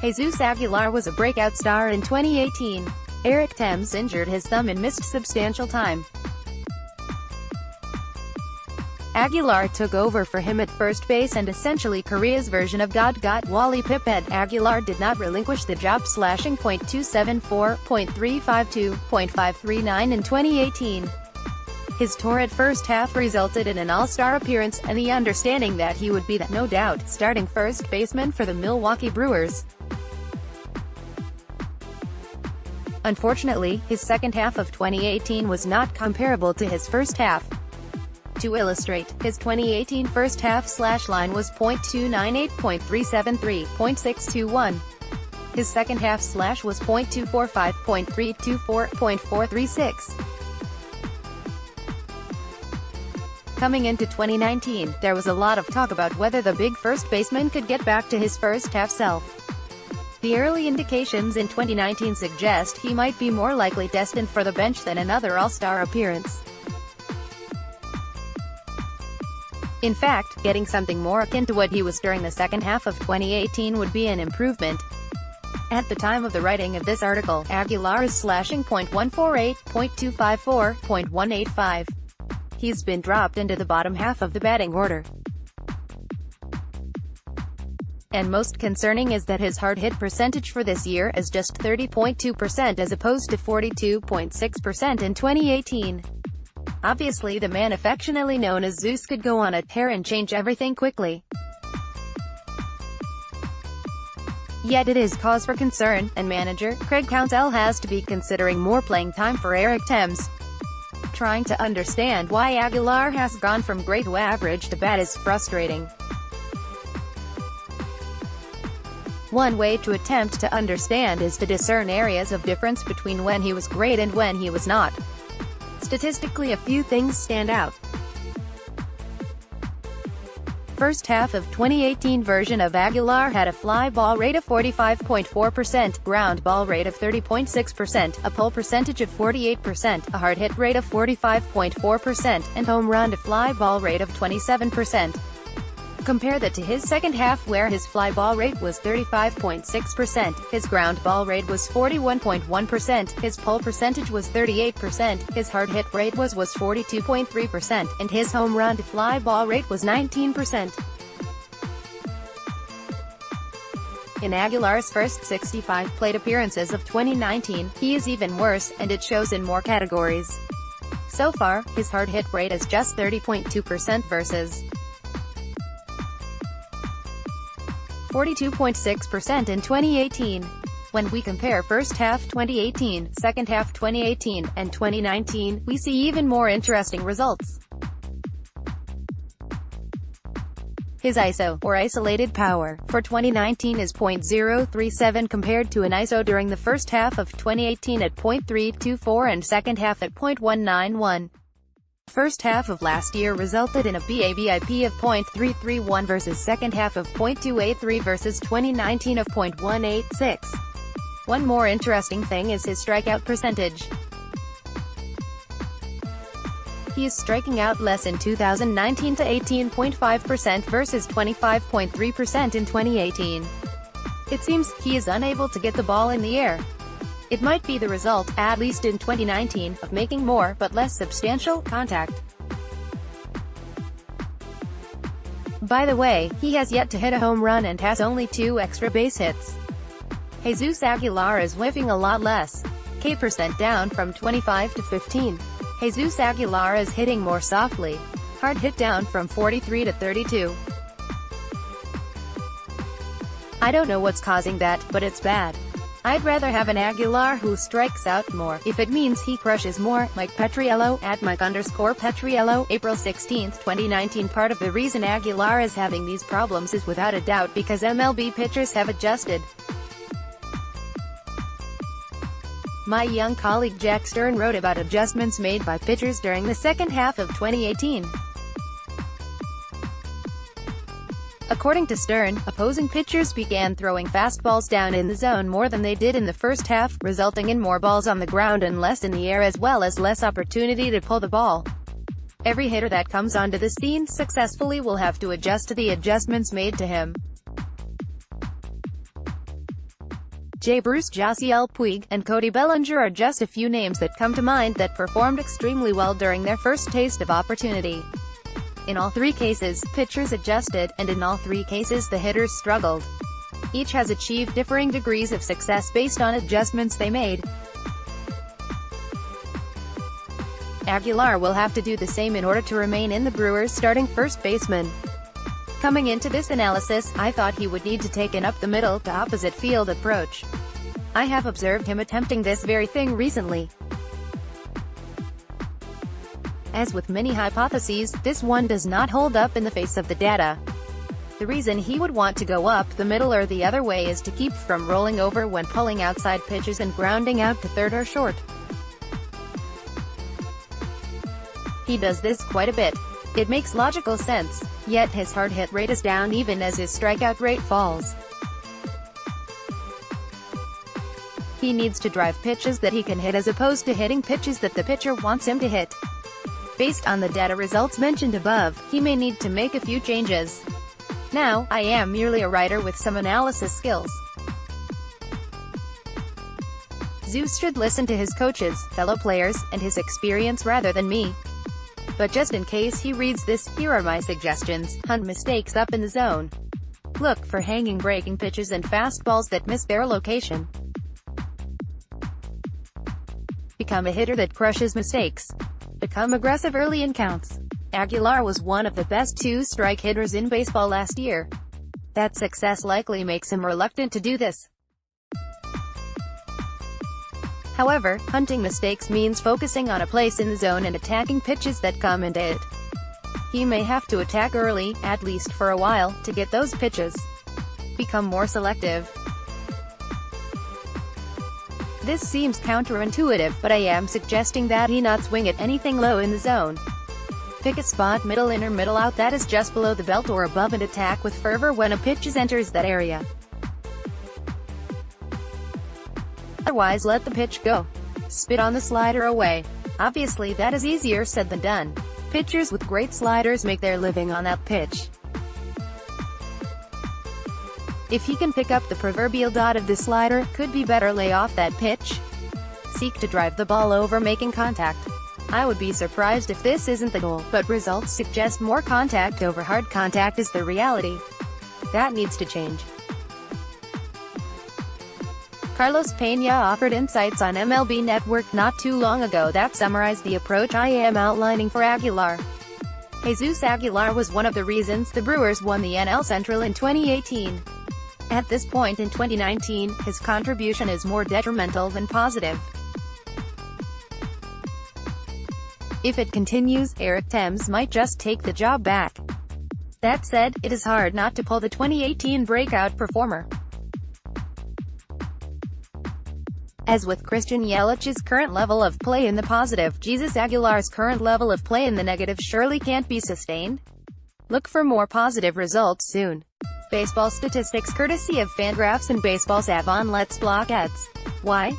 Jesus Aguilar was a breakout star in 2018. Eric Thames injured his thumb and missed substantial time. Aguilar took over for him at first base and essentially Korea's version of God got Wally Pipp-ed. Aguilar did not relinquish the job, slashing .274, .352, .539 in 2018. His torrid first half resulted in an all-star appearance, and the understanding that he would be the, no doubt, starting first baseman for the Milwaukee Brewers. Unfortunately, his second half of 2018 was not comparable to his first half. To illustrate, his 2018 first half slash line was .298, .373, .621. His second half slash was .245, .324, .436. Coming into 2019, there was a lot of talk about whether the big first baseman could get back to his first half self. The early indications in 2019 suggest he might be more likely destined for the bench than another all-star appearance. In fact, getting something more akin to what he was during the second half of 2018 would be an improvement. At the time of the writing of this article, Aguilar is slashing .148, .254, .185. He's been dropped into the bottom half of the batting order. And most concerning is that his hard hit percentage for this year is just 30.2% as opposed to 42.6% in 2018. Obviously, the man affectionately known as Zeus could go on a tear and change everything quickly. Yet it is cause for concern, and manager Craig Counsell has to be considering more playing time for Eric Thames. Trying to understand why Aguilar has gone from great to average to bad is frustrating. One way to attempt to understand is to discern areas of difference between when he was great and when he was not. Statistically, a few things stand out. First half of 2018 version of Aguilar had a fly ball rate of 45.4%, ground ball rate of 30.6%, a pull percentage of 48%, a hard hit rate of 45.4%, and home run to fly ball rate of 27%. Compare that to his second half where his fly ball rate was 35.6%, his ground ball rate was 41.1%, his pull percentage was 38%, his hard hit rate was 42.3%, and his home run to fly ball rate was 19%. In Aguilar's first 65 plate appearances of 2019, he is even worse, and it shows in more categories. So far, his hard hit rate is just 30.2% versus 42.6% in 2018. When we compare first half 2018, second half 2018, and 2019, we see even more interesting results. His ISO, or isolated power, for 2019 is .037 compared to an ISO during the first half of 2018 at .324 and second half at .191. First half of last year resulted in a BABIP of .331 versus second half of .283 versus 2019 of .186. One more interesting thing is his strikeout percentage. He is striking out less in 2019 to 18.5% versus 25.3% in 2018. It seems he is unable to get the ball in the air. It might be the result, at least in 2019, of making more, but less substantial, contact. By the way, he has yet to hit a home run and has only 2 extra base hits. Jesus Aguilar is whiffing a lot less. K% down from 25 to 15. Jesus Aguilar is hitting more softly. Hard hit down from 43 to 32. I don't know what's causing that, but it's bad. I'd rather have an Aguilar who strikes out more, if it means he crushes more. Mike Petriello, at Mike_Petriello, April 16, 2019. Part of the reason Aguilar is having these problems is without a doubt because MLB pitchers have adjusted. My young colleague Jack Stern wrote about adjustments made by pitchers during the second half of 2018. According to Stern, opposing pitchers began throwing fastballs down in the zone more than they did in the first half, resulting in more balls on the ground and less in the air as well as less opportunity to pull the ball. Every hitter that comes onto the scene successfully will have to adjust to the adjustments made to him. Jay Bruce, Josiel Puig, and Cody Bellinger are just a few names that come to mind that performed extremely well during their first taste of opportunity. In all three cases, pitchers adjusted, and in all three cases the hitters struggled. Each has achieved differing degrees of success based on adjustments they made. Aguilar will have to do the same in order to remain in the Brewers' starting first baseman. Coming into this analysis, I thought he would need to take an up-the-middle to opposite field approach. I have observed him attempting this very thing recently. As with many hypotheses, this one does not hold up in the face of the data. The reason he would want to go up the middle or the other way is to keep from rolling over when pulling outside pitches and grounding out to third or short. He does this quite a bit. It makes logical sense, yet his hard hit rate is down even as his strikeout rate falls. He needs to drive pitches that he can hit as opposed to hitting pitches that the pitcher wants him to hit. Based on the data results mentioned above, he may need to make a few changes. Now, I am merely a writer with some analysis skills. Zeus should listen to his coaches, fellow players, and his experience rather than me. But just in case he reads this, here are my suggestions. Hunt mistakes up in the zone. Look for hanging breaking pitches and fastballs that miss their location. Become a hitter that crushes mistakes. Become aggressive early in counts. Aguilar was one of the best two-strike hitters in baseball last year. That success likely makes him reluctant to do this. However, hunting mistakes means focusing on a place in the zone and attacking pitches that come into it. He may have to attack early, at least for a while, to get those pitches. Become more selective. This seems counterintuitive, but I am suggesting that he not swing at anything low in the zone. Pick a spot middle in or middle out that is just below the belt or above and attack with fervor when a pitch enters that area. Otherwise let the pitch go. Spit on the slider away. Obviously that is easier said than done. Pitchers with great sliders make their living on that pitch. If he can pick up the proverbial dot of the slider, could be better lay off that pitch. Seek to drive the ball over making contact. I would be surprised if this isn't the goal, but results suggest more contact over hard contact is the reality. That needs to change. Carlos Peña offered insights on MLB Network not too long ago that summarized the approach I am outlining for Aguilar. Jesus Aguilar was one of the reasons the Brewers won the NL Central in 2018. At this point in 2019, his contribution is more detrimental than positive. If it continues, Thames might just take the job back. That said, it is hard not to pull the 2018 breakout performer. As with Christian Yelich's current level of play in the positive, Jesus Aguilar's current level of play in the negative surely can't be sustained. Look for more positive results soon. Baseball statistics courtesy of Fangraphs and Baseball Savant. Let's block ads. Why?